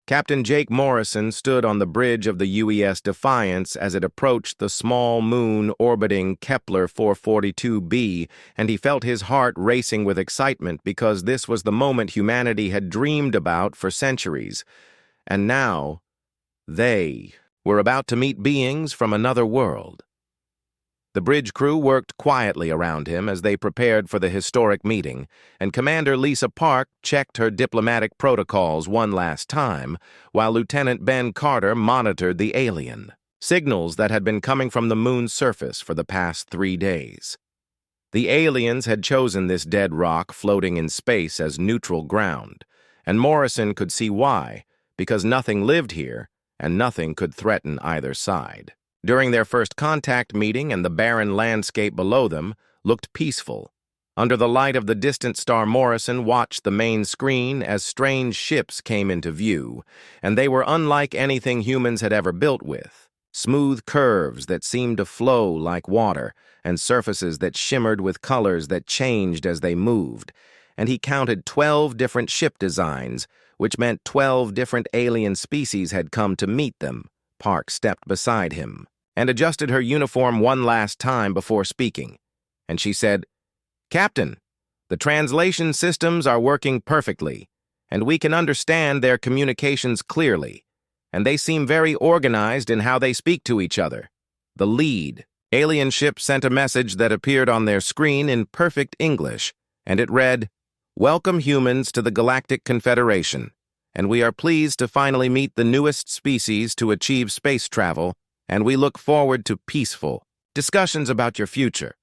Captain Jake Morrison stood on the bridge of the UES Defiance as it approached the small moon orbiting Kepler 442b, and he felt his heart racing with excitement because this was the moment humanity had dreamed about for centuries. And now, they were about to meet beings from another world. The bridge crew worked quietly around him as they prepared for the historic meeting, and Commander Lisa Park checked her diplomatic protocols one last time, while Lieutenant Ben Carter monitored the alien, signals that had been coming from the moon's surface for the past 3 days. The aliens had chosen this dead rock floating in space as neutral ground, and Morrison could see why, because nothing lived here, and nothing could threaten either side. During their first contact meeting, and the barren landscape below them looked peaceful. Under the light of the distant star, Morrison watched the main screen as strange ships came into view, and they were unlike anything humans had ever built with. Smooth curves that seemed to flow like water, and surfaces that shimmered with colors that changed as they moved. And he counted 12 different ship designs, which meant 12 different alien species had come to meet them. Park stepped beside him and adjusted her uniform one last time before speaking, and she said, "Captain, the translation systems are working perfectly, and we can understand their communications clearly, and they seem very organized in how they speak to each other." The lead alien ship sent a message that appeared on their screen in perfect English, and it read, "Welcome humans to the Galactic Confederation, and we are pleased to finally meet the newest species to achieve space travel, and we look forward to peaceful discussions about your future."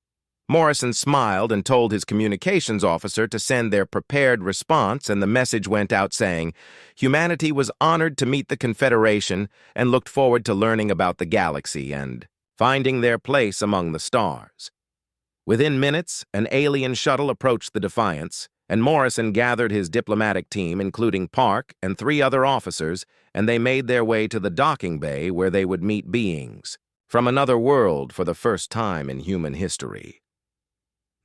Morrison smiled and told his communications officer to send their prepared response, and the message went out saying, humanity was honored to meet the Confederation and looked forward to learning about the galaxy and finding their place among the stars. Within minutes, an alien shuttle approached the Defiance, and Morrison gathered his diplomatic team, including Park and 3 other officers, and they made their way to the docking bay where they would meet beings from another world for the first time in human history.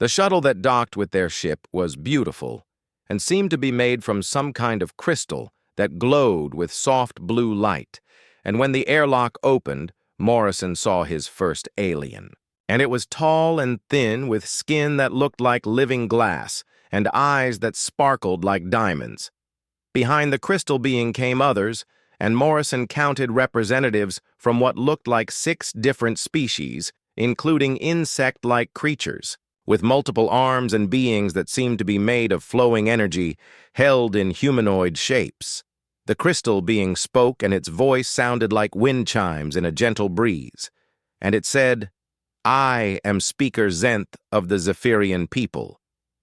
The shuttle that docked with their ship was beautiful and seemed to be made from some kind of crystal that glowed with soft blue light, and when the airlock opened, Morrison saw his first alien. And it was tall and thin, with skin that looked like living glass, and eyes that sparkled like diamonds. Behind the crystal being came others, and Morrison counted representatives from what looked like 6 different species, including insect-like creatures, with multiple arms and beings that seemed to be made of flowing energy, held in humanoid shapes. The crystal being spoke, and its voice sounded like wind chimes in a gentle breeze, and it said, "I am Speaker Zenth of the Zephyrian people,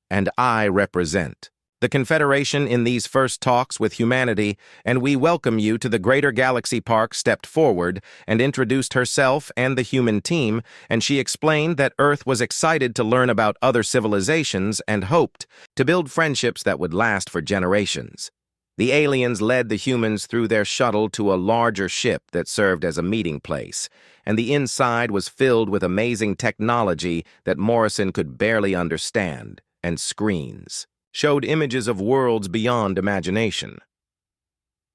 and I represent the Confederation in these first talks with humanity, and we welcome you to the Greater Galaxy." Park stepped forward and introduced herself and the human team, and she explained that Earth was excited to learn about other civilizations and hoped to build friendships that would last for generations. The aliens led the humans through their shuttle to a larger ship that served as a meeting place, and the inside was filled with amazing technology that Morrison could barely understand, and screens showed images of worlds beyond imagination.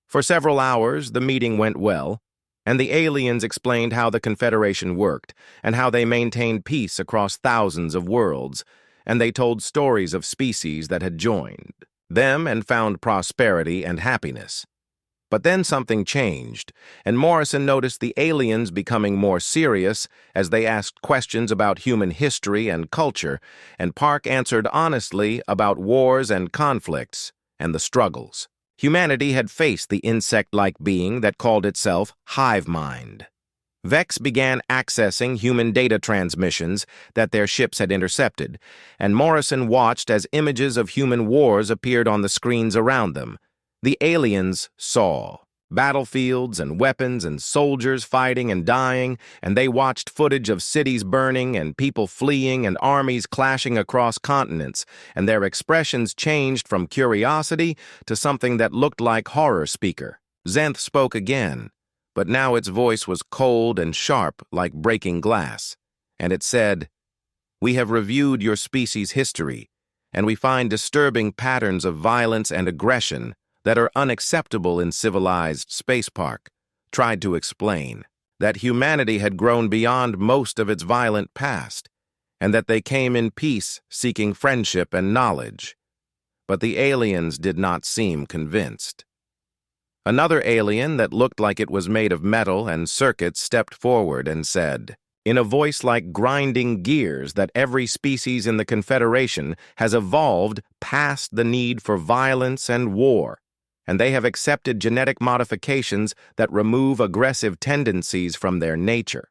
For several hours, the meeting went well, and the aliens explained how the Confederation worked and how they maintained peace across thousands of worlds, and they told stories of species that had joined them and found prosperity and happiness. But then something changed, and Morrison noticed the aliens becoming more serious as they asked questions about human history and culture, and Park answered honestly about wars and conflicts and the struggles humanity had faced the insect-like being that called itself Hive Mind. Vex began accessing human data transmissions that their ships had intercepted, and Morrison watched as images of human wars appeared on the screens around them. The aliens saw battlefields and weapons and soldiers fighting and dying, and they watched footage of cities burning and people fleeing and armies clashing across continents, and their expressions changed from curiosity to something that looked like horror. Speaker Zenth spoke again, but now its voice was cold and sharp like breaking glass, and it said, "We have reviewed your species' history, and we find disturbing patterns of violence and aggression, that are unacceptable in civilized space park, tried to explain that humanity had grown beyond most of its violent past, and that they came in peace seeking friendship and knowledge. But the aliens did not seem convinced. Another alien that looked like it was made of metal and circuits stepped forward and said, in a voice like grinding gears, that every species in the Confederation has evolved past the need for violence and war, and they have accepted genetic modifications that remove aggressive tendencies from their nature.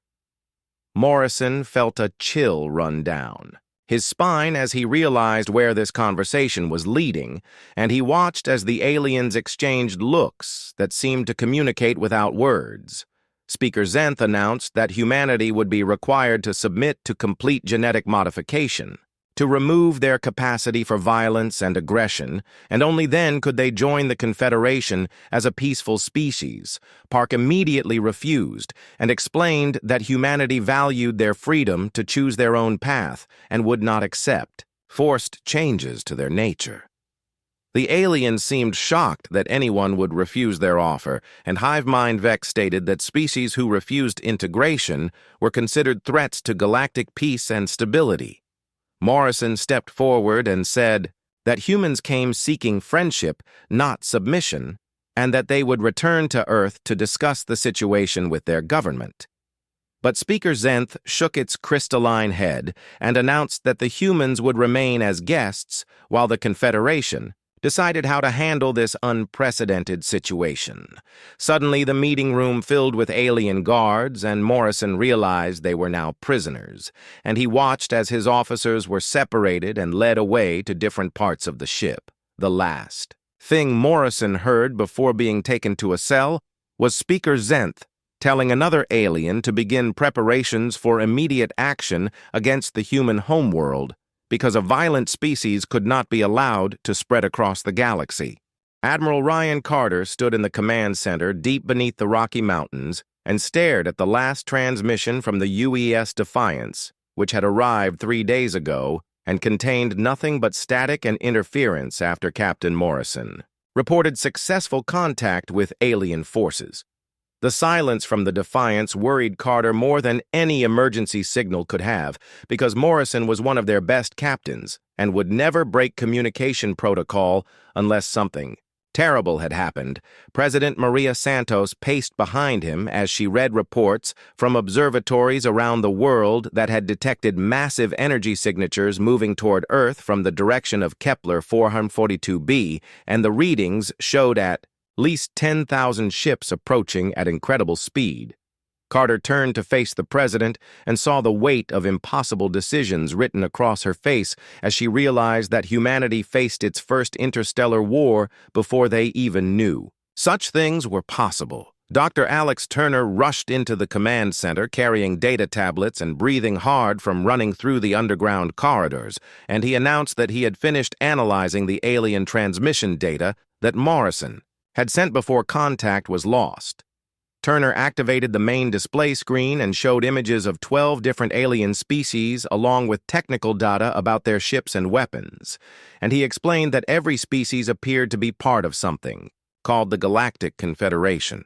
Morrison felt a chill run down his spine as he realized where this conversation was leading, and he watched as the aliens exchanged looks that seemed to communicate without words. Speaker Zenth announced that humanity would be required to submit to complete genetic modification, to remove their capacity for violence and aggression, and only then could they join the Confederation as a peaceful species. Park immediately refused and explained that humanity valued their freedom to choose their own path and would not accept forced changes to their nature. The aliens seemed shocked that anyone would refuse their offer, and Hive Mind Vex stated that species who refused integration were considered threats to galactic peace and stability. Morrison stepped forward and said that humans came seeking friendship, not submission, and that they would return to Earth to discuss the situation with their government. But Speaker Zenth shook its crystalline head and announced that the humans would remain as guests while the Confederation decided how to handle this unprecedented situation. Suddenly, the meeting room filled with alien guards, and Morrison realized they were now prisoners, and he watched as his officers were separated and led away to different parts of the ship. The last thing Morrison heard before being taken to a cell was Speaker Zenth telling another alien to begin preparations for immediate action against the human homeworld, because a violent species could not be allowed to spread across the galaxy. Admiral Ryan Carter stood in the command center deep beneath the Rocky Mountains and stared at the last transmission from the UES Defiance, which had arrived 3 days ago and contained nothing but static and interference after Captain Morrison reported successful contact with alien forces. The silence from the Defiance worried Carter more than any emergency signal could have, because Morrison was one of their best captains and would never break communication protocol unless something terrible had happened. President Maria Santos paced behind him as she read reports from observatories around the world that had detected massive energy signatures moving toward Earth from the direction of Kepler 442b, and the readings showed at least 10,000 ships approaching at incredible speed. Carter turned to face the president and saw the weight of impossible decisions written across her face as she realized that humanity faced its first interstellar war before they even knew such things were possible. Dr. Alex Turner rushed into the command center carrying data tablets and breathing hard from running through the underground corridors, and he announced that he had finished analyzing the alien transmission data that Morrison had sent before contact was lost. Turner activated the main display screen and showed images of 12 different alien species along with technical data about their ships and weapons, and he explained that every species appeared to be part of something called the Galactic Confederation.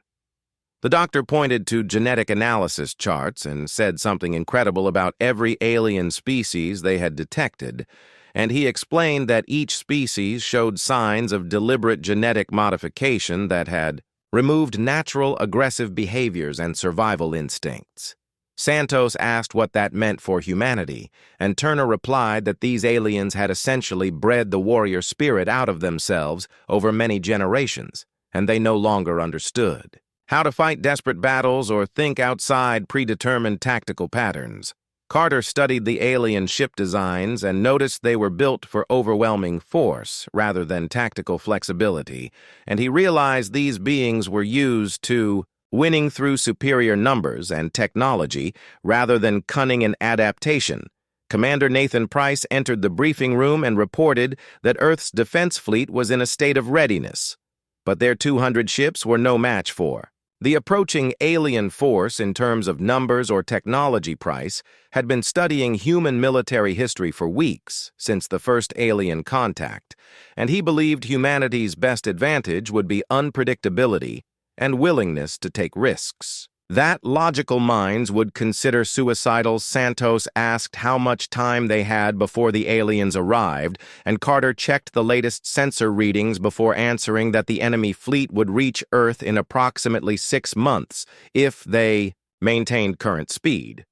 The doctor pointed to genetic analysis charts and said something incredible about every alien species they had detected, and he explained that each species showed signs of deliberate genetic modification that had removed natural aggressive behaviors and survival instincts. Santos asked what that meant for humanity, and Turner replied that these aliens had essentially bred the warrior spirit out of themselves over many generations, and they no longer understood how to fight desperate battles or think outside predetermined tactical patterns. Carter studied the alien ship designs and noticed they were built for overwhelming force rather than tactical flexibility, and he realized these beings were used to winning through superior numbers and technology rather than cunning and adaptation. Commander Nathan Price entered the briefing room and reported that Earth's defense fleet was in a state of readiness, but their 200 ships were no match for The approaching alien force in terms of numbers or technology price had been studying human military history for weeks since the first alien contact, and he believed humanity's best advantage would be unpredictability and willingness to take risks. That logical minds would consider suicidal, Santos asked how much time they had before the aliens arrived, and Carter checked the latest sensor readings before answering that the enemy fleet would reach Earth in approximately 6 months if they maintained current speed.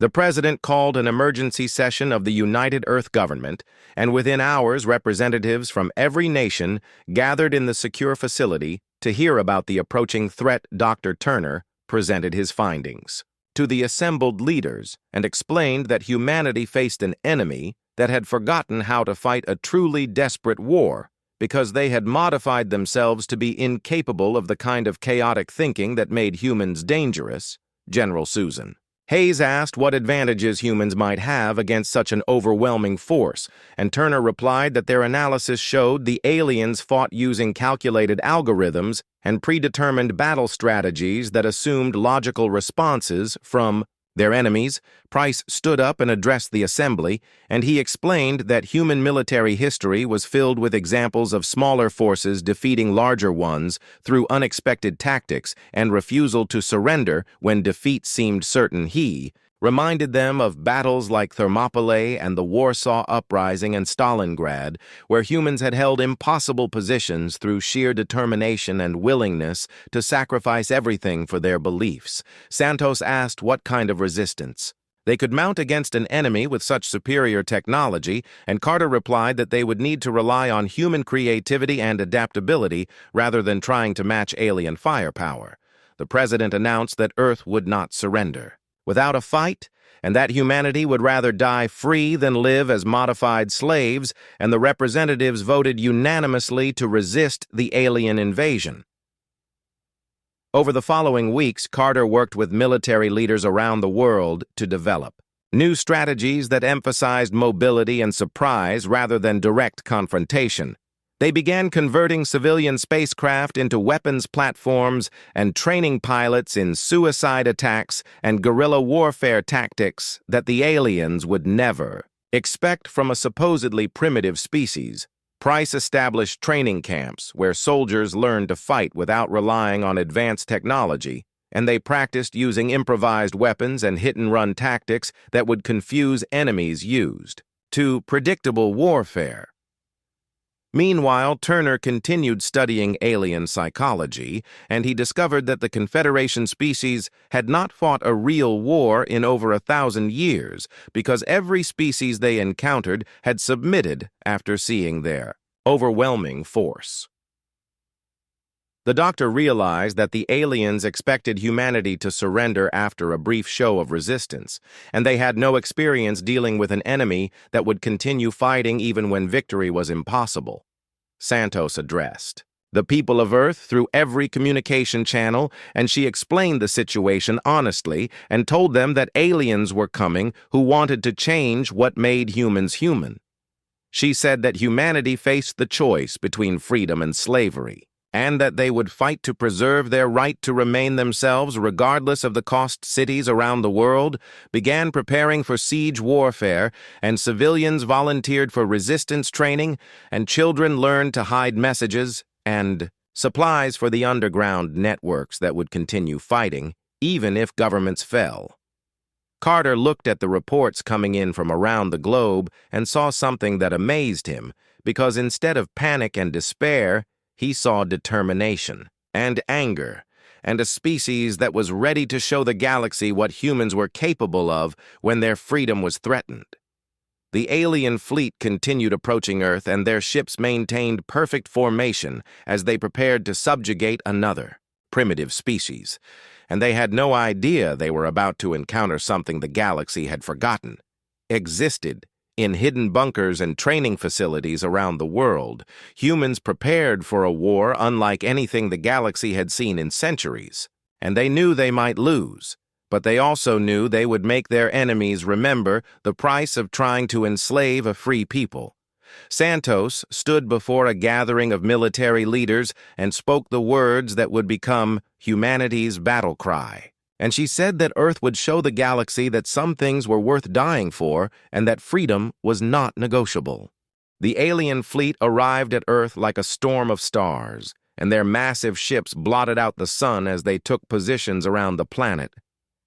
The president called an emergency session of the United Earth Government, and within hours representatives from every nation gathered in the secure facility to hear about the approaching threat. Dr. Turner presented his findings to the assembled leaders and explained that humanity faced an enemy that had forgotten how to fight a truly desperate war because they had modified themselves to be incapable of the kind of chaotic thinking that made humans dangerous. General Susan Hayes asked what advantages humans might have against such an overwhelming force, and Turner replied that their analysis showed the aliens fought using calculated algorithms and predetermined battle strategies that assumed logical responses from their enemies. Price stood up and addressed the assembly, and he explained that human military history was filled with examples of smaller forces defeating larger ones through unexpected tactics and refusal to surrender when defeat seemed certain. He reminded them of battles like Thermopylae and the Warsaw Uprising and Stalingrad, where humans had held impossible positions through sheer determination and willingness to sacrifice everything for their beliefs. Santos asked what kind of resistance they could mount against an enemy with such superior technology, and Carter replied that they would need to rely on human creativity and adaptability rather than trying to match alien firepower. The president announced that Earth would not surrender without a fight, and that humanity would rather die free than live as modified slaves, and the representatives voted unanimously to resist the alien invasion. Over the following weeks, Carter worked with military leaders around the world to develop new strategies that emphasized mobility and surprise rather than direct confrontation. They began converting civilian spacecraft into weapons platforms and training pilots in suicide attacks and guerrilla warfare tactics that the aliens would never expect from a supposedly primitive species. Price established training camps where soldiers learned to fight without relying on advanced technology, and they practiced using improvised weapons and hit-and-run tactics that would confuse enemies used to predictable warfare. Meanwhile, Turner continued studying alien psychology, and he discovered that the Confederation species had not fought a real war in over 1,000 years because every species they encountered had submitted after seeing their overwhelming force. The doctor realized that the aliens expected humanity to surrender after a brief show of resistance, and they had no experience dealing with an enemy that would continue fighting even when victory was impossible. Santos addressed the people of Earth through every communication channel, and she explained the situation honestly and told them that aliens were coming who wanted to change what made humans human. She said that humanity faced the choice between freedom and slavery, and that they would fight to preserve their right to remain themselves regardless of the cost. Cities around the world began preparing for siege warfare, and civilians volunteered for resistance training, and children learned to hide messages and supplies for the underground networks that would continue fighting, even if governments fell. Carter looked at the reports coming in from around the globe and saw something that amazed him, because instead of panic and despair, he saw determination and anger, and a species that was ready to show the galaxy what humans were capable of when their freedom was threatened. The alien fleet continued approaching Earth, and their ships maintained perfect formation as they prepared to subjugate another primitive species, and they had no idea they were about to encounter something the galaxy had forgotten existed in hidden bunkers and training facilities around the world. Humans prepared for a war unlike anything the galaxy had seen in centuries, and they knew they might lose, but they also knew they would make their enemies remember the price of trying to enslave a free people. Santos stood before a gathering of military leaders and spoke the words that would become humanity's battle cry. And she said that Earth would show the galaxy that some things were worth dying for and that freedom was not negotiable. The alien fleet arrived at Earth like a storm of stars, and their massive ships blotted out the sun as they took positions around the planet.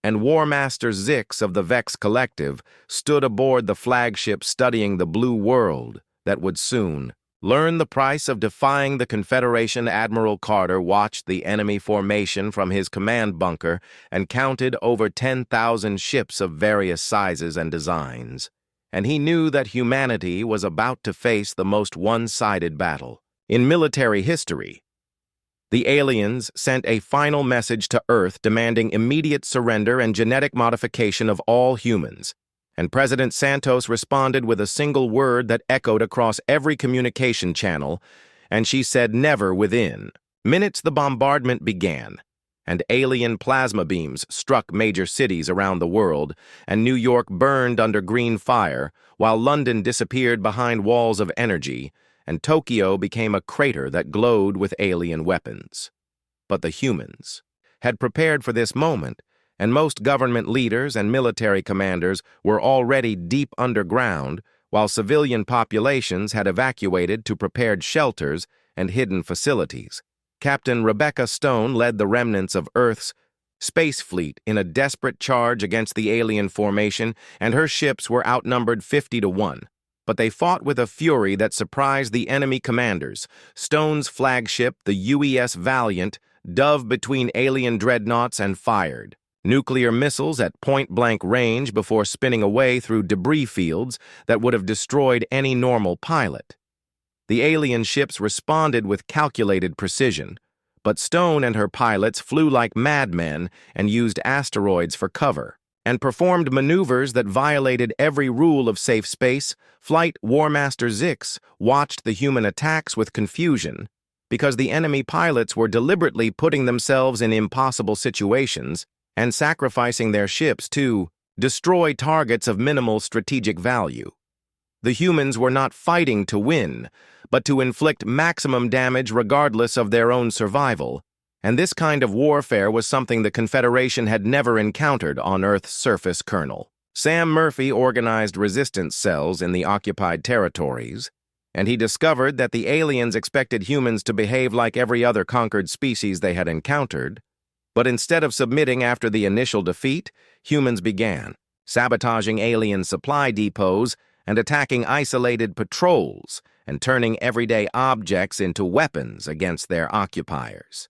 And War Master Zix of the Vex Collective stood aboard the flagship studying the blue world that would soon learn the price of defying the Confederation. Admiral Carter watched the enemy formation from his command bunker and counted over 10,000 ships of various sizes and designs. And he knew that humanity was about to face the most one-sided battle in military history. The aliens sent a final message to Earth demanding immediate surrender and genetic modification of all humans, and President Santos responded with a single word that echoed across every communication channel, and she said never. Within minutes the bombardment began, and alien plasma beams struck major cities around the world, and New York burned under green fire, while London disappeared behind walls of energy, and Tokyo became a crater that glowed with alien weapons. But the humans had prepared for this moment, and most government leaders and military commanders were already deep underground, while civilian populations had evacuated to prepared shelters and hidden facilities. Captain Rebecca Stone led the remnants of Earth's space fleet in a desperate charge against the alien formation, and her ships were outnumbered 50-1. But they fought with a fury that surprised the enemy commanders. Stone's flagship, the UES Valiant, dove between alien dreadnoughts and fired nuclear missiles at point-blank range before spinning away through debris fields that would have destroyed any normal pilot. The alien ships responded with calculated precision, but Stone and her pilots flew like madmen and used asteroids for cover, and performed maneuvers that violated every rule of safe space. Flight War Master Zix watched the human attacks with confusion, because the enemy pilots were deliberately putting themselves in impossible situations and sacrificing their ships to destroy targets of minimal strategic value. The humans were not fighting to win, but to inflict maximum damage regardless of their own survival, and this kind of warfare was something the Confederation had never encountered on Earth's surface kernel. Sam Murphy organized resistance cells in the occupied territories, and he discovered that the aliens expected humans to behave like every other conquered species they had encountered, but instead of submitting after the initial defeat, humans began sabotaging alien supply depots and attacking isolated patrols and turning everyday objects into weapons against their occupiers.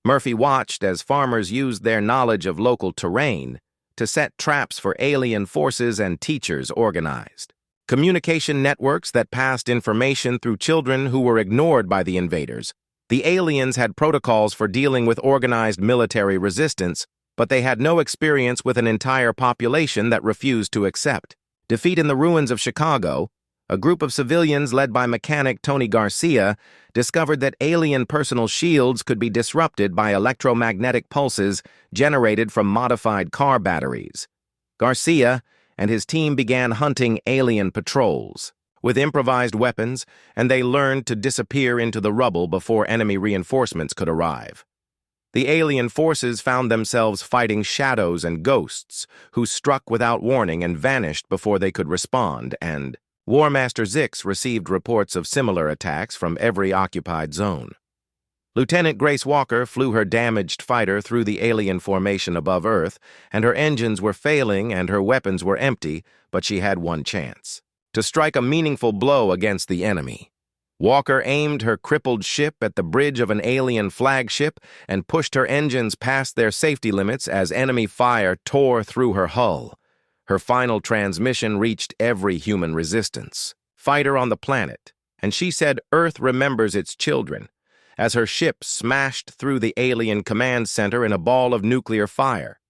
Murphy watched as farmers used their knowledge of local terrain to set traps for alien forces and teachers organized communication networks that passed information through children who were ignored by the invaders. The aliens had protocols for dealing with organized military resistance, but they had no experience with an entire population that refused to accept defeat. In the ruins of Chicago, a group of civilians led by mechanic Tony Garcia discovered that alien personal shields could be disrupted by electromagnetic pulses generated from modified car batteries. Garcia and his team began hunting alien patrols with improvised weapons, and they learned to disappear into the rubble before enemy reinforcements could arrive. The alien forces found themselves fighting shadows and ghosts who struck without warning and vanished before they could respond, and War Master Zix received reports of similar attacks from every occupied zone. Lieutenant Grace Walker flew her damaged fighter through the alien formation above Earth, and her engines were failing and her weapons were empty, but she had one chance to strike a meaningful blow against the enemy. Walker aimed her crippled ship at the bridge of an alien flagship and pushed her engines past their safety limits as enemy fire tore through her hull. Her final transmission reached every human resistance fighter on the planet, and she said Earth remembers its children, as her ship smashed through the alien command center in a ball of nuclear fire.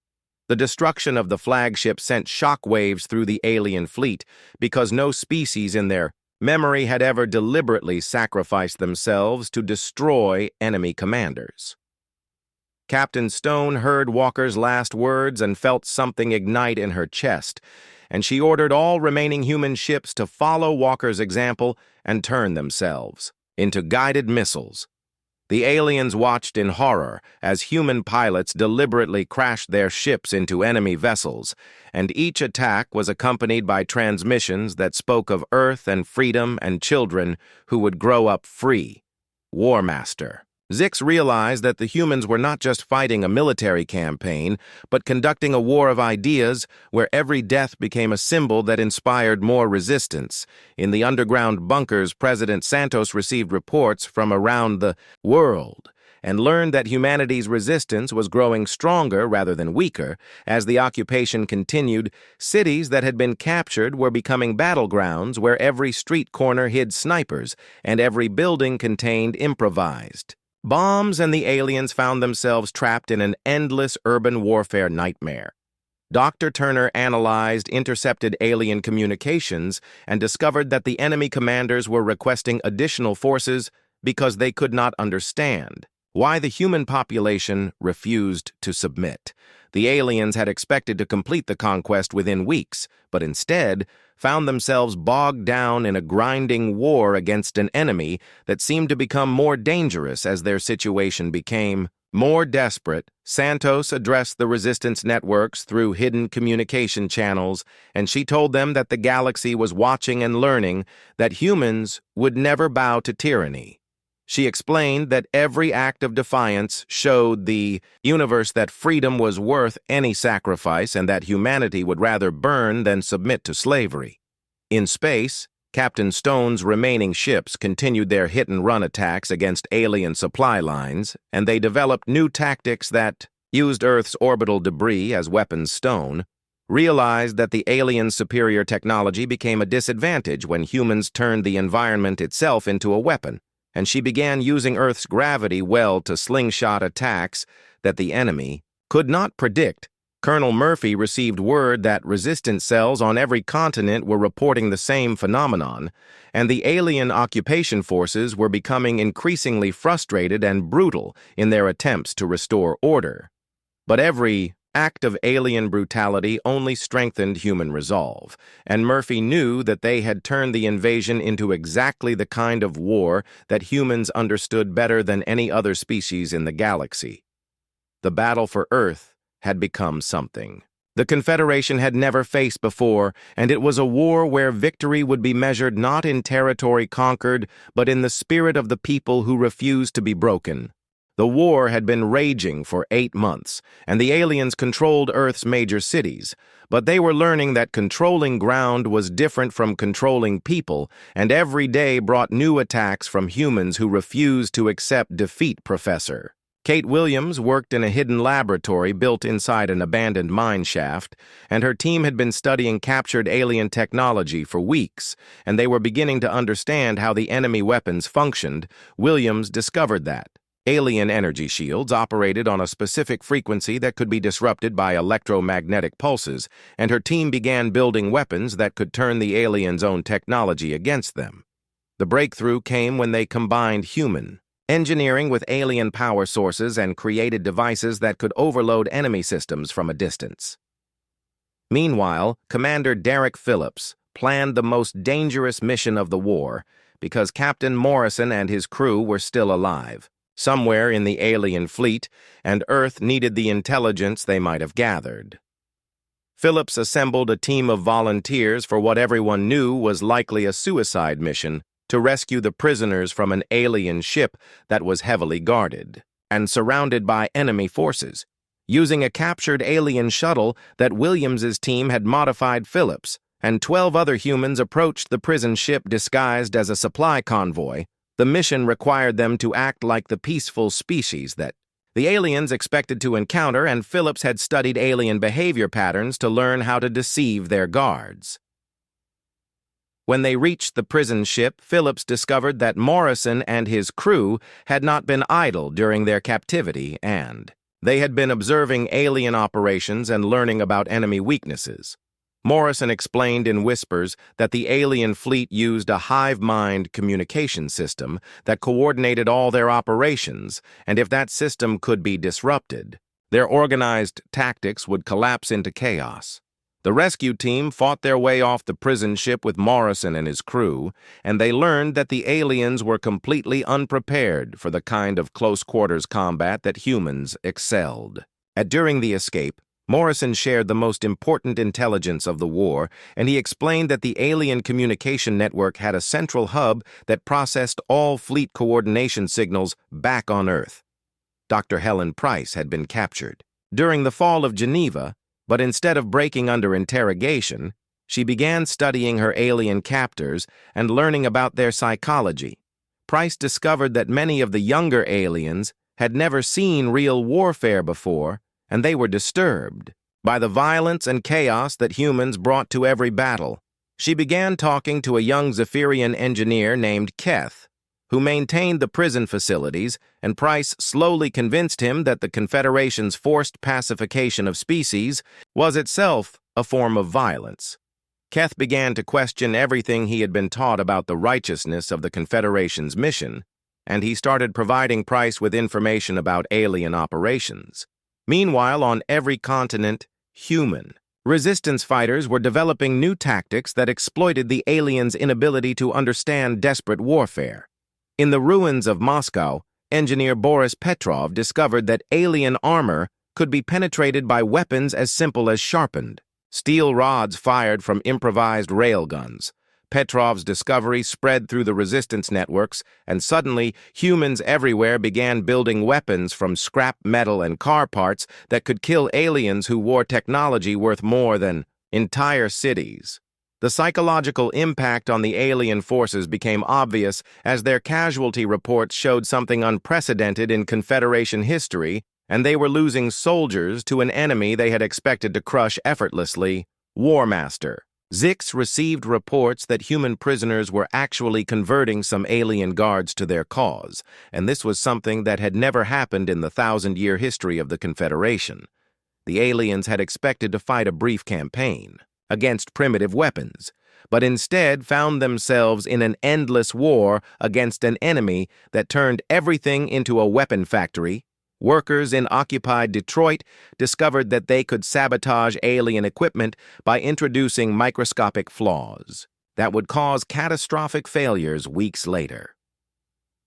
The destruction of the flagship sent shockwaves through the alien fleet because no species in their memory had ever deliberately sacrificed themselves to destroy enemy commanders. Captain Stone heard Walker's last words and felt something ignite in her chest, and she ordered all remaining human ships to follow Walker's example and turn themselves into guided missiles. The aliens watched in horror as human pilots deliberately crashed their ships into enemy vessels, and each attack was accompanied by transmissions that spoke of Earth and freedom and children who would grow up free. War Master. Zix realized that the humans were not just fighting a military campaign, but conducting a war of ideas where every death became a symbol that inspired more resistance. In the underground bunkers, President Santos received reports from around the world and learned that humanity's resistance was growing stronger rather than weaker. As the occupation continued, cities that had been captured were becoming battlegrounds where every street corner hid snipers and every building contained improvised bombs, and the aliens found themselves trapped in an endless urban warfare nightmare. Dr. Turner analyzed intercepted alien communications and discovered that the enemy commanders were requesting additional forces because they could not understand why the human population refused to submit. The aliens had expected to complete the conquest within weeks, but instead found themselves bogged down in a grinding war against an enemy that seemed to become more dangerous as their situation became more desperate. Santos addressed the resistance networks through hidden communication channels, and she told them that the galaxy was watching and learning that humans would never bow to tyranny. She explained that every act of defiance showed the universe that freedom was worth any sacrifice and that humanity would rather burn than submit to slavery. In space, Captain Stone's remaining ships continued their hit-and-run attacks against alien supply lines, and they developed new tactics that used Earth's orbital debris as weapons. Stone realized that the aliens' superior technology became a disadvantage when humans turned the environment itself into a weapon, and she began using Earth's gravity well to slingshot attacks that the enemy could not predict. Colonel Murphy received word that resistance cells on every continent were reporting the same phenomenon, and the alien occupation forces were becoming increasingly frustrated and brutal in their attempts to restore order. But every act of alien brutality only strengthened human resolve, and Murphy knew that they had turned the invasion into exactly the kind of war that humans understood better than any other species in the galaxy. The battle for Earth had become something the Confederation had never faced before, and it was a war where victory would be measured not in territory conquered, but in the spirit of the people who refused to be broken. The war had been raging for 8 months, and the aliens controlled Earth's major cities, but they were learning that controlling ground was different from controlling people, and every day brought new attacks from humans who refused to accept defeat. Professor Kate Williams worked in a hidden laboratory built inside an abandoned mine shaft, and her team had been studying captured alien technology for weeks, and they were beginning to understand how the enemy weapons functioned. Williams discovered that alien energy shields operated on a specific frequency that could be disrupted by electromagnetic pulses, and her team began building weapons that could turn the aliens' own technology against them. The breakthrough came when they combined human engineering with alien power sources and created devices that could overload enemy systems from a distance. Meanwhile, Commander Derek Phillips planned the most dangerous mission of the war because Captain Morrison and his crew were still alive, somewhere in the alien fleet, and Earth needed the intelligence they might have gathered. Phillips assembled a team of volunteers for what everyone knew was likely a suicide mission to rescue the prisoners from an alien ship that was heavily guarded and surrounded by enemy forces. Using a captured alien shuttle that Williams's team had modified, Phillips and 12 other humans approached the prison ship disguised as a supply convoy. The mission required them to act like the peaceful species that the aliens expected to encounter, and Phillips had studied alien behavior patterns to learn how to deceive their guards. When they reached the prison ship, Phillips discovered that Morrison and his crew had not been idle during their captivity, and they had been observing alien operations and learning about enemy weaknesses. Morrison explained in whispers that the alien fleet used a hive-mind communication system that coordinated all their operations, and if that system could be disrupted, their organized tactics would collapse into chaos. The rescue team fought their way off the prison ship with Morrison and his crew, and they learned that the aliens were completely unprepared for the kind of close-quarters combat that humans excelled. During the escape, Morrison shared the most important intelligence of the war, and he explained that the alien communication network had a central hub that processed all fleet coordination signals back on Earth. Dr. Helen Price had been captured during the fall of Geneva, but instead of breaking under interrogation, she began studying her alien captors and learning about their psychology. Price discovered that many of the younger aliens had never seen real warfare before, and they were disturbed by the violence and chaos that humans brought to every battle. She began talking to a young Zephyrian engineer named Keth, who maintained the prison facilities, and Price slowly convinced him that the Confederation's forced pacification of species was itself a form of violence. Keth began to question everything he had been taught about the righteousness of the Confederation's mission, and he started providing Price with information about alien operations. Meanwhile, on every continent, human resistance fighters were developing new tactics that exploited the aliens' inability to understand desperate warfare. In the ruins of Moscow, engineer Boris Petrov discovered that alien armor could be penetrated by weapons as simple as sharpened steel rods fired from improvised railguns. Petrov's discovery spread through the resistance networks, and suddenly humans everywhere began building weapons from scrap metal and car parts that could kill aliens who wore technology worth more than entire cities. The psychological impact on the alien forces became obvious as their casualty reports showed something unprecedented in Confederation history, and they were losing soldiers to an enemy they had expected to crush effortlessly, War Master. Zix received reports that human prisoners were actually converting some alien guards to their cause, and this was something that had never happened in the 1,000-year history of the Confederation. The aliens had expected to fight a brief campaign against primitive weapons, but instead found themselves in an endless war against an enemy that turned everything into a weapon factory. Workers in occupied Detroit discovered that they could sabotage alien equipment by introducing microscopic flaws that would cause catastrophic failures weeks later.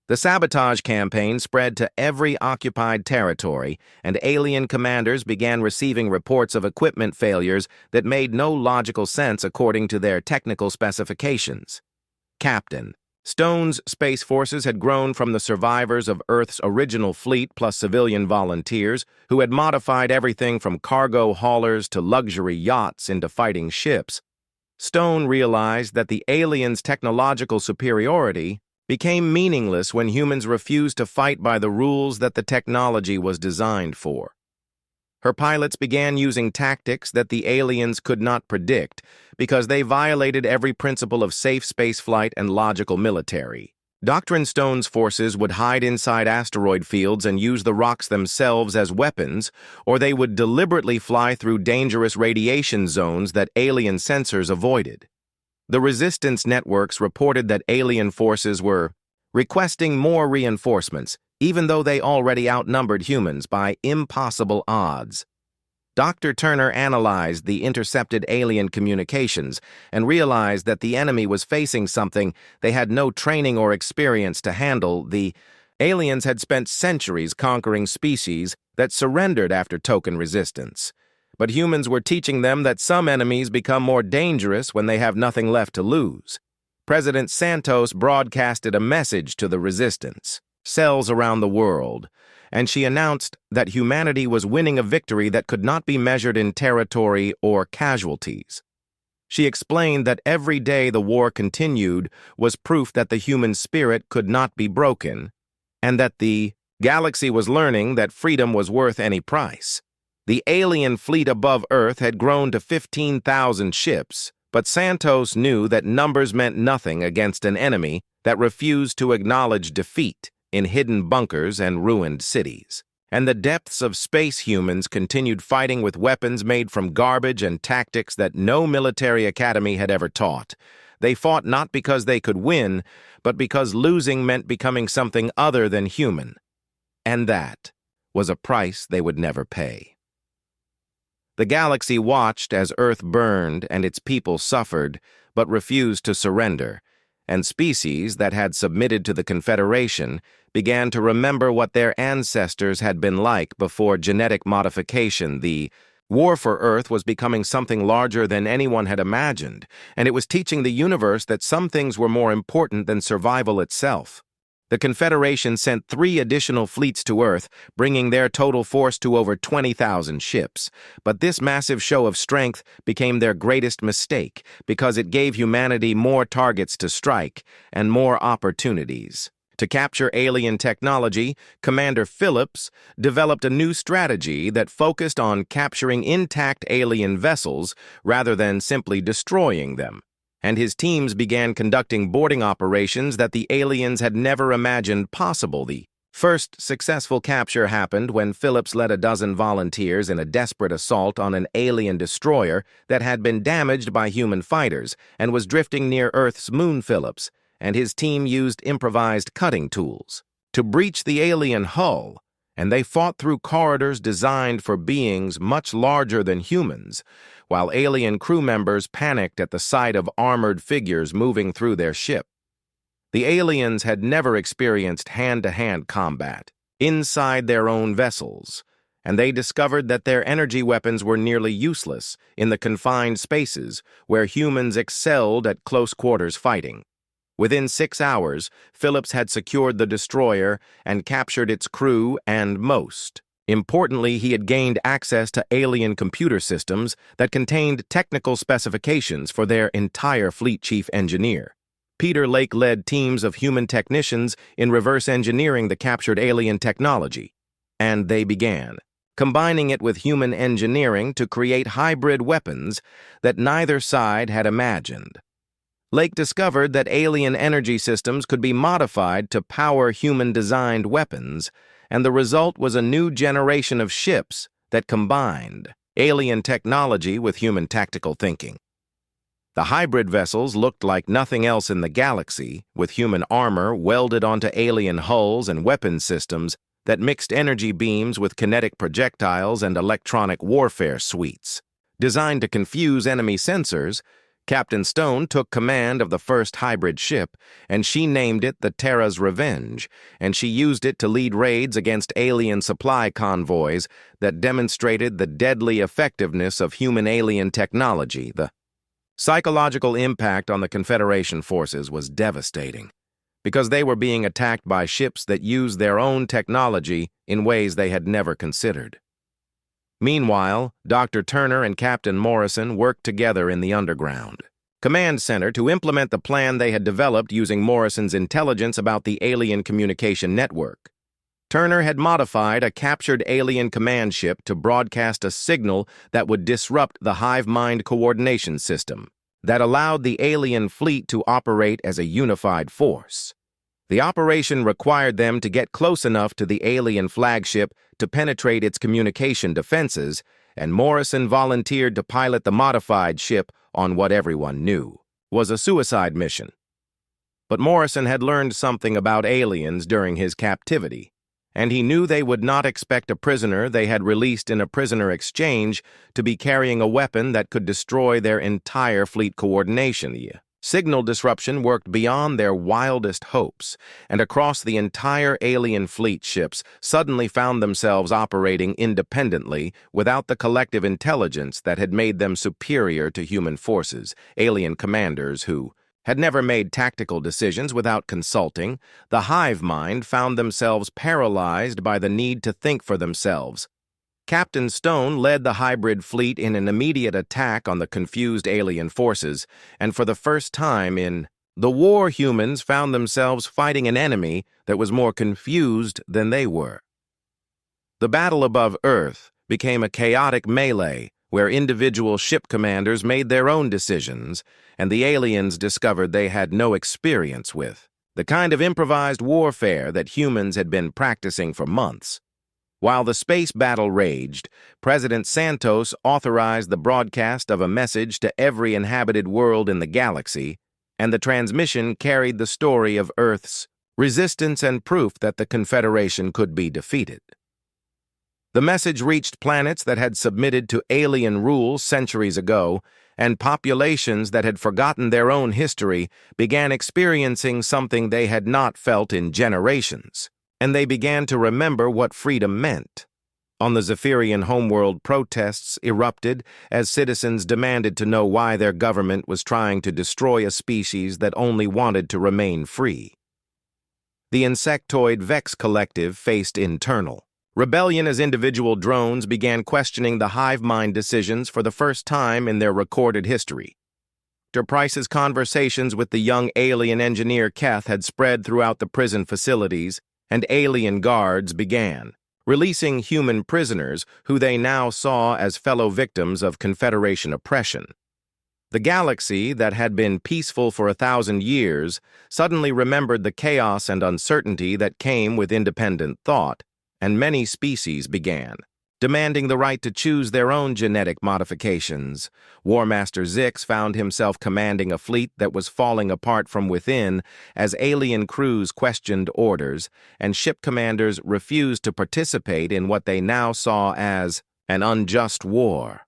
The sabotage campaign spread to every occupied territory, and alien commanders began receiving reports of equipment failures that made no logical sense according to their technical specifications. Captain Stone's space forces had grown from the survivors of Earth's original fleet plus civilian volunteers who had modified everything from cargo haulers to luxury yachts into fighting ships. Stone realized that the aliens' technological superiority became meaningless when humans refused to fight by the rules that the technology was designed for. Her pilots began using tactics that the aliens could not predict because they violated every principle of safe spaceflight and logical military. Doctrine Stone's forces would hide inside asteroid fields and use the rocks themselves as weapons, or they would deliberately fly through dangerous radiation zones that alien sensors avoided. The resistance networks reported that alien forces were requesting more reinforcements, even though they already outnumbered humans by impossible odds. Dr. Turner analyzed the intercepted alien communications and realized that the enemy was facing something they had no training or experience to handle. The aliens had spent centuries conquering species that surrendered after token resistance. But humans were teaching them that some enemies become more dangerous when they have nothing left to lose. President Santos broadcasted a message to the resistance cells around the world, and she announced that humanity was winning a victory that could not be measured in territory or casualties. She explained that every day the war continued was proof that the human spirit could not be broken, and that the galaxy was learning that freedom was worth any price. The alien fleet above Earth had grown to 15,000 ships, but Santos knew that numbers meant nothing against an enemy that refused to acknowledge defeat in hidden bunkers and ruined cities. And the depths of space humans continued fighting with weapons made from garbage and tactics that no military academy had ever taught. They fought not because they could win, but because losing meant becoming something other than human. And that was a price they would never pay. The galaxy watched as Earth burned and its people suffered, but refused to surrender, and species that had submitted to the Confederation began to remember what their ancestors had been like before genetic modification. The war for Earth was becoming something larger than anyone had imagined, and it was teaching the universe that some things were more important than survival itself. The Confederation sent 3 additional fleets to Earth, bringing their total force to over 20,000 ships. But this massive show of strength became their greatest mistake because it gave humanity more targets to strike and more opportunities. To capture alien technology, Commander Phillips developed a new strategy that focused on capturing intact alien vessels rather than simply destroying them. And his teams began conducting boarding operations that the aliens had never imagined possible. The first successful capture happened when Phillips led a dozen volunteers in a desperate assault on an alien destroyer that had been damaged by human fighters and was drifting near Earth's moon. Phillips and his team used improvised cutting tools to breach the alien hull, and they fought through corridors designed for beings much larger than humans, while alien crew members panicked at the sight of armored figures moving through their ship. The aliens had never experienced hand-to-hand combat inside their own vessels, and they discovered that their energy weapons were nearly useless in the confined spaces where humans excelled at close-quarters fighting. Within 6 hours, Phillips had secured the destroyer and captured its crew and most importantly, he had gained access to alien computer systems that contained technical specifications for their entire fleet chief engineer. Peter Lake led teams of human technicians in reverse engineering the captured alien technology, and they began combining it with human engineering to create hybrid weapons that neither side had imagined. Lake discovered that alien energy systems could be modified to power human-designed weapons, and the result was a new generation of ships that combined alien technology with human tactical thinking. The hybrid vessels looked like nothing else in the galaxy, with human armor welded onto alien hulls and weapon systems that mixed energy beams with kinetic projectiles and electronic warfare suites. Designed to confuse enemy sensors, Captain Stone took command of the first hybrid ship, and she named it the Terra's Revenge, and she used it to lead raids against alien supply convoys that demonstrated the deadly effectiveness of human-alien technology. The psychological impact on the Confederation forces was devastating, because they were being attacked by ships that used their own technology in ways they had never considered. Meanwhile, Dr. Turner and Captain Morrison worked together in the underground command center to implement the plan they had developed using Morrison's intelligence about the alien communication network. Turner had modified a captured alien command ship to broadcast a signal that would disrupt the hive mind coordination system that allowed the alien fleet to operate as a unified force. The operation required them to get close enough to the alien flagship to penetrate its communication defenses, and Morrison volunteered to pilot the modified ship on what everyone knew was a suicide mission. But Morrison had learned something about aliens during his captivity, and he knew they would not expect a prisoner they had released in a prisoner exchange to be carrying a weapon that could destroy their entire fleet coordination. The signal disruption worked beyond their wildest hopes, and across the entire alien fleet, ships suddenly found themselves operating independently without the collective intelligence that had made them superior to human forces. Alien commanders who had never made tactical decisions without consulting, the hive mind found themselves paralyzed by the need to think for themselves. Captain Stone led the hybrid fleet in an immediate attack on the confused alien forces, and for the first time in the war, humans found themselves fighting an enemy that was more confused than they were. The battle above Earth became a chaotic melee where individual ship commanders made their own decisions, and the aliens discovered they had no experience with the kind of improvised warfare that humans had been practicing for months. While the space battle raged, President Santos authorized the broadcast of a message to every inhabited world in the galaxy, and the transmission carried the story of Earth's resistance and proof that the Confederation could be defeated. The message reached planets that had submitted to alien rule centuries ago, and populations that had forgotten their own history began experiencing something they had not felt in generations, and they began to remember what freedom meant. On the Zephyrian homeworld, protests erupted as citizens demanded to know why their government was trying to destroy a species that only wanted to remain free. The insectoid Vex Collective faced internal rebellion as individual drones began questioning the hive mind decisions for the first time in their recorded history. Dr. Price's conversations with the young alien engineer Keth had spread throughout the prison facilities, and alien guards began releasing human prisoners who they now saw as fellow victims of Confederation oppression. The galaxy that had been peaceful for 1,000 years suddenly remembered the chaos and uncertainty that came with independent thought, and many species began demanding the right to choose their own genetic modifications. War Master Zix found himself commanding a fleet that was falling apart from within as alien crews questioned orders, and ship commanders refused to participate in what they now saw as an unjust war.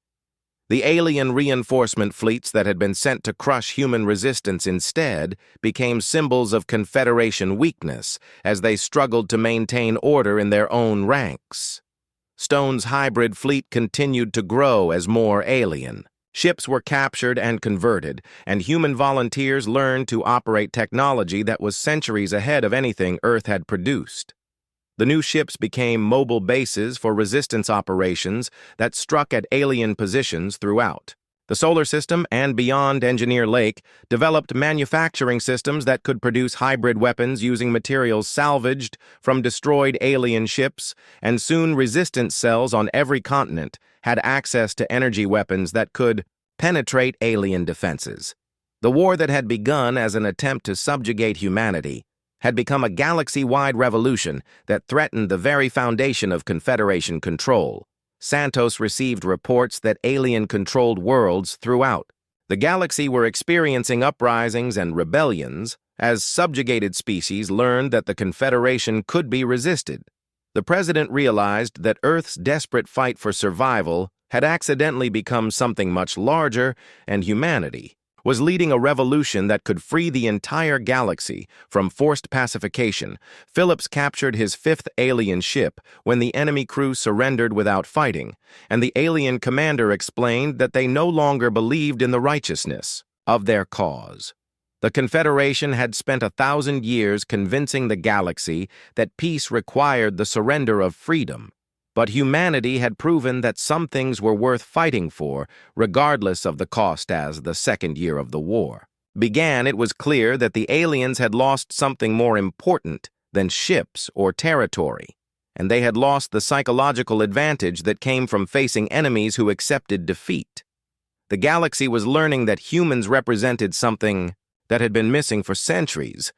The alien reinforcement fleets that had been sent to crush human resistance instead became symbols of Confederation weakness as they struggled to maintain order in their own ranks. Stone's hybrid fleet continued to grow as more alien ships were captured and converted, and human volunteers learned to operate technology that was centuries ahead of anything Earth had produced. The new ships became mobile bases for resistance operations that struck at alien positions throughout the solar system and beyond. Engineer Lake developed manufacturing systems that could produce hybrid weapons using materials salvaged from destroyed alien ships, and soon resistance cells on every continent had access to energy weapons that could penetrate alien defenses. The war that had begun as an attempt to subjugate humanity had become a galaxy-wide revolution that threatened the very foundation of Confederation control. Santos received reports that alien-controlled worlds throughout the galaxy were experiencing uprisings and rebellions as subjugated species learned that the Confederation could be resisted. The president realized that Earth's desperate fight for survival had accidentally become something much larger, and humanity was leading a revolution that could free the entire galaxy from forced pacification. Phillips captured his 5th alien ship when the enemy crew surrendered without fighting, and the alien commander explained that they no longer believed in the righteousness of their cause. The Confederation had spent 1,000 years convincing the galaxy that peace required the surrender of freedom. But humanity had proven that some things were worth fighting for, regardless of the cost. As the second year of the war began, it was clear that the aliens had lost something more important than ships or territory, and they had lost the psychological advantage that came from facing enemies who accepted defeat. The galaxy was learning that humans represented something that had been missing for centuries,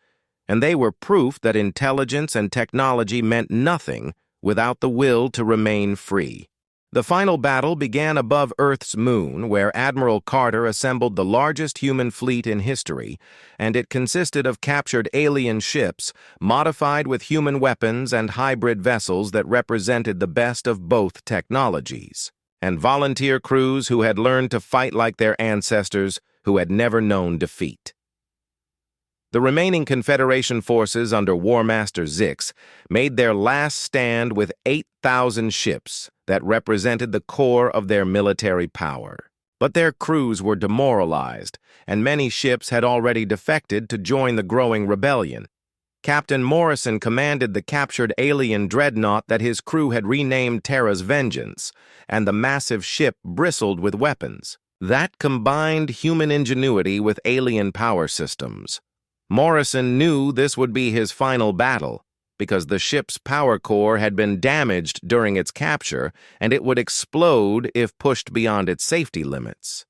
and they were proof that intelligence and technology meant nothing without the will to remain free. The final battle began above Earth's moon, where Admiral Carter assembled the largest human fleet in history, and it consisted of captured alien ships, modified with human weapons and hybrid vessels that represented the best of both technologies, and volunteer crews who had learned to fight like their ancestors who had never known defeat. The remaining Confederation forces under War Master Zix made their last stand with 8,000 ships that represented the core of their military power. But their crews were demoralized, and many ships had already defected to join the growing rebellion. Captain Morrison commanded the captured alien dreadnought that his crew had renamed Terra's Vengeance, and the massive ship bristled with weapons that combined human ingenuity with alien power systems. Morrison knew this would be his final battle, because the ship's power core had been damaged during its capture, and it would explode if pushed beyond its safety limits.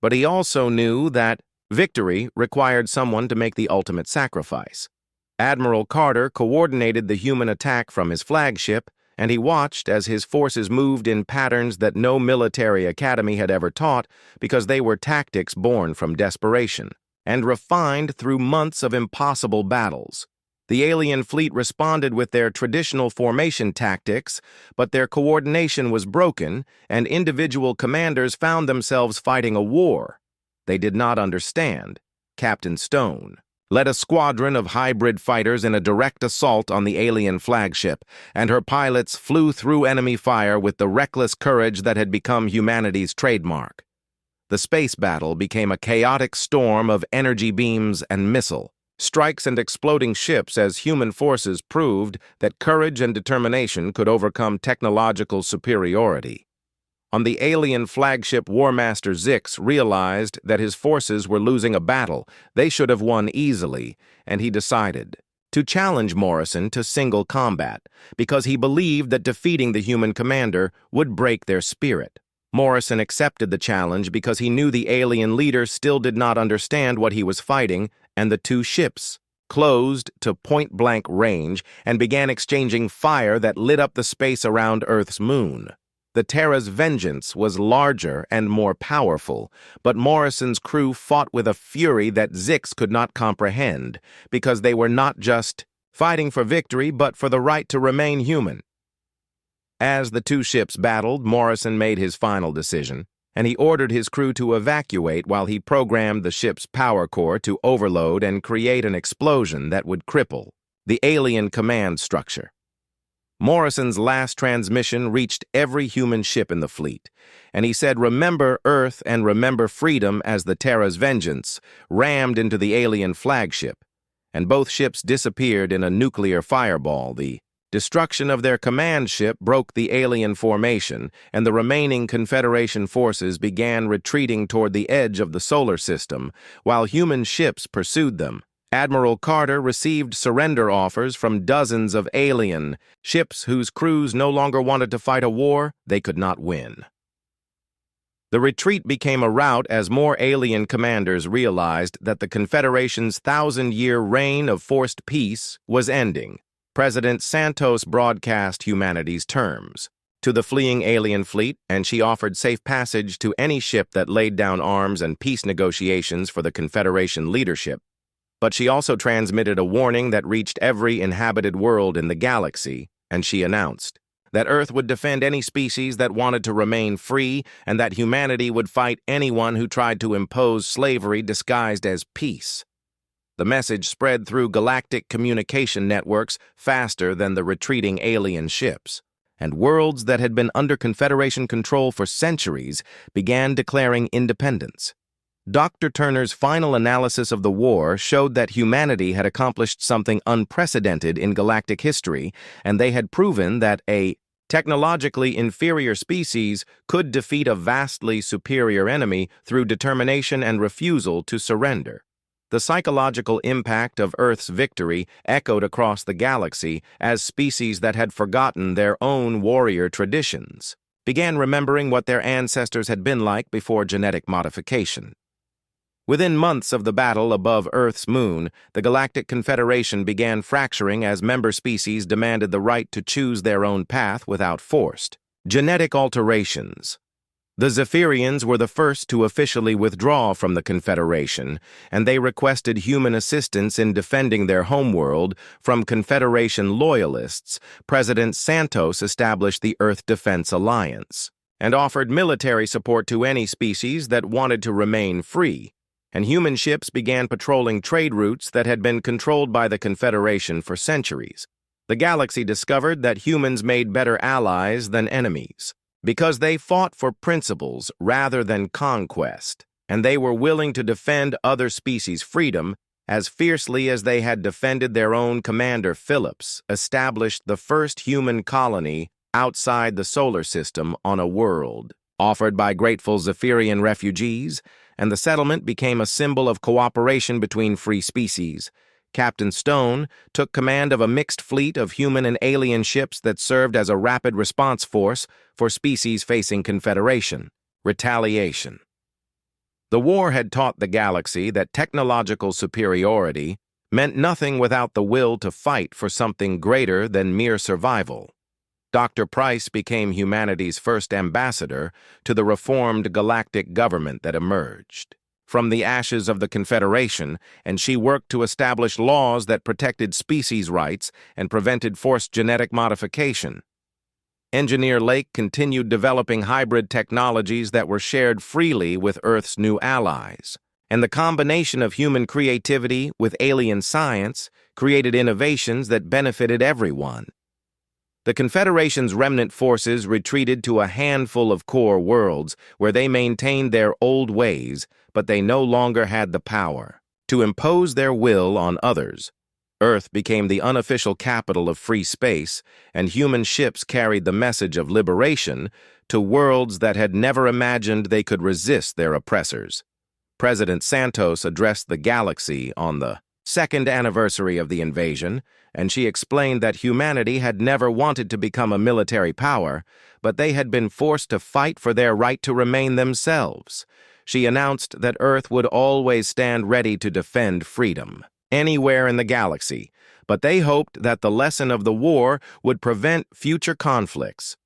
But he also knew that victory required someone to make the ultimate sacrifice. Admiral Carter coordinated the human attack from his flagship, and he watched as his forces moved in patterns that no military academy had ever taught, because they were tactics born from desperation and refined through months of impossible battles. The alien fleet responded with their traditional formation tactics, but their coordination was broken, and individual commanders found themselves fighting a war they did not understand. Captain Stone led a squadron of hybrid fighters in a direct assault on the alien flagship, and her pilots flew through enemy fire with the reckless courage that had become humanity's trademark. The space battle became a chaotic storm of energy beams and missile strikes and exploding ships as human forces proved that courage and determination could overcome technological superiority. On the alien flagship, War Master Zix realized that his forces were losing a battle they should have won easily, and he decided to challenge Morrison to single combat because he believed that defeating the human commander would break their spirit. Morrison accepted the challenge because he knew the alien leader still did not understand what he was fighting, and the two ships closed to point-blank range and began exchanging fire that lit up the space around Earth's moon. The Terra's vengeance was larger and more powerful, but Morrison's crew fought with a fury that Zix could not comprehend, because they were not just fighting for victory but for the right to remain human. As the two ships battled, Morrison made his final decision, and he ordered his crew to evacuate while he programmed the ship's power core to overload and create an explosion that would cripple the alien command structure. Morrison's last transmission reached every human ship in the fleet, and he said, "Remember Earth and remember freedom," as the Terra's vengeance rammed into the alien flagship, and both ships disappeared in a nuclear fireball. The destruction of their command ship broke the alien formation, and the remaining Confederation forces began retreating toward the edge of the solar system, while human ships pursued them. Admiral Carter received surrender offers from dozens of alien ships whose crews no longer wanted to fight a war they could not win. The retreat became a rout as more alien commanders realized that the Confederation's 1,000-year reign of forced peace was ending. President Santos broadcast humanity's terms to the fleeing alien fleet, and she offered safe passage to any ship that laid down arms and peace negotiations for the Confederation leadership. But she also transmitted a warning that reached every inhabited world in the galaxy, and she announced that Earth would defend any species that wanted to remain free, and that humanity would fight anyone who tried to impose slavery disguised as peace. The message spread through galactic communication networks faster than the retreating alien ships, and worlds that had been under Confederation control for centuries began declaring independence. Dr. Turner's final analysis of the war showed that humanity had accomplished something unprecedented in galactic history, and they had proven that a technologically inferior species could defeat a vastly superior enemy through determination and refusal to surrender. The psychological impact of Earth's victory echoed across the galaxy as species that had forgotten their own warrior traditions began remembering what their ancestors had been like before genetic modification. Within months of the battle above Earth's moon, the Galactic Confederation began fracturing as member species demanded the right to choose their own path without forced genetic alterations. The Zephyrians were the first to officially withdraw from the Confederation, and they requested human assistance in defending their homeworld from Confederation loyalists. President Santos established the Earth Defense Alliance and offered military support to any species that wanted to remain free, and human ships began patrolling trade routes that had been controlled by the Confederation for centuries. The galaxy discovered that humans made better allies than enemies, because they fought for principles rather than conquest, and they were willing to defend other species' freedom as fiercely as they had defended their own. Commander Phillips established the first human colony outside the solar system on a world offered by grateful Zephyrian refugees, and the settlement became a symbol of cooperation between free species. Captain Stone took command of a mixed fleet of human and alien ships that served as a rapid response force for species facing Confederation retaliation. The war had taught the galaxy that technological superiority meant nothing without the will to fight for something greater than mere survival. Dr. Price became humanity's first ambassador to the reformed galactic government that emerged. from the ashes of the Confederation, and she worked to establish laws that protected species rights and prevented forced genetic modification. Engineer Lake continued developing hybrid technologies that were shared freely with Earth's new allies. And the combination of human creativity with alien science created innovations that benefited everyone. The Confederation's remnant forces retreated to a handful of core worlds where they maintained their old ways, but they no longer had the power to impose their will on others. Earth became the unofficial capital of free space, and human ships carried the message of liberation to worlds that had never imagined they could resist their oppressors. President Santos addressed the galaxy on the second anniversary of the invasion, and she explained that humanity had never wanted to become a military power, but they had been forced to fight for their right to remain themselves. She announced that Earth would always stand ready to defend freedom anywhere in the galaxy, but they hoped that the lesson of the war would prevent future conflicts.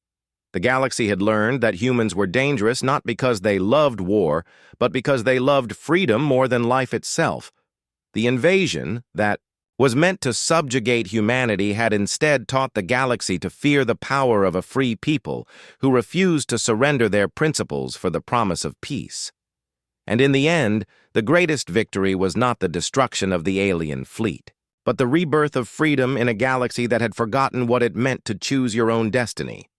The galaxy had learned that humans were dangerous not because they loved war, but because they loved freedom more than life itself. The invasion, that was meant to subjugate humanity, had instead taught the galaxy to fear the power of a free people who refused to surrender their principles for the promise of peace. And in the end, the greatest victory was not the destruction of the alien fleet, but the rebirth of freedom in a galaxy that had forgotten what it meant to choose your own destiny.